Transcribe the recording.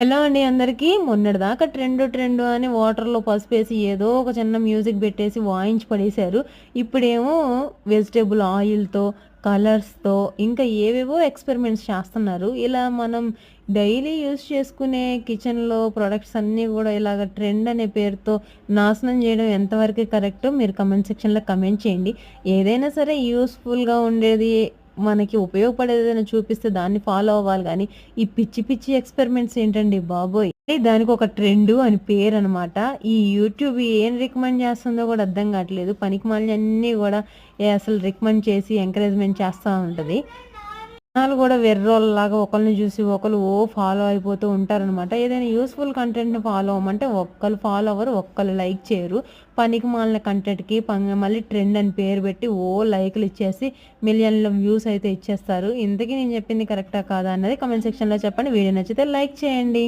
ఎలా అండి అందరికీ మొన్నటిదాకా ట్రెండ్ అని వాటర్‌లో పసుపేసి ఏదో ఒక చిన్న మ్యూజిక్ పెట్టేసి వాయించి పడేశారు. ఇప్పుడేమో వెజిటబుల్ ఆయిల్‌తో, కలర్స్‌తో ఇంకా ఏవేవో ఎక్స్‌పెరిమెంట్స్ చేస్తున్నారు. ఇలా మనం డైలీ యూజ్ చేసుకునే కిచెన్‌లో ప్రొడక్ట్స్ అన్నీ గూడా ఇలాగ ట్రెండ్ అనే పేరుతో నాశనం జేయడం ఎంతవరకు కరెక్టో మీరు కామెంట్ సెక్షన్‌లో కామెంట్ చేయండి. ఏదైనా సరే యూజ్‌ఫుల్‌గా ఉండేది మనకి ఉపయోగపడేదేదైనా చూపిస్తే దాన్ని ఫాలో అవ్వాలి గానీ, ఈ పిచ్చి పిచ్చి ఎక్స్‌పెరిమెంట్స్ ఏంటండి బాబోయ్! దానికొక ట్రెండు అని పేరనమాట. ఈ యూట్యూబ్ ఏం రికమెండ్ చేస్తుందో గూడా అర్థం గాట్లేదు. పనికిమాలినయన్నీ గూడా అసలు రికమెండ్ చేసి ఎంకరేజ్‌మెంట్ చేస్తా ఉంటది. జనాలు గూడా వెర్రోళ్ళలాగా ఒకళ్ళని జూసి ఒకళ్ళు ఫాలో అయిపోతూ ఉంటారనమాట. ఏదైనా యూజ్‌ఫుల్ కంటెంట్‌ని ఫాలో అవ్వమంటే ఒక్కళ్ళు ఫాలో అవ్వరు, ఒక్కళ్ళు లైక్ చేయరు. పనికిమాలిన కంటెంట్‌కి మళ్ళీ ట్రెండ్ అని పేరు పెట్టి లైకులిచ్చేసి మిలియన్‌ల వ్యూస్ అయితే ఇచ్చేస్తారు. ఇంతకీ నేను చెప్పింది కరెక్టా కాదా అన్నది కామెంట్ సెక్షన్‌లో చెప్పండి. వీడియో నచ్చితే లైక్ చేయండి.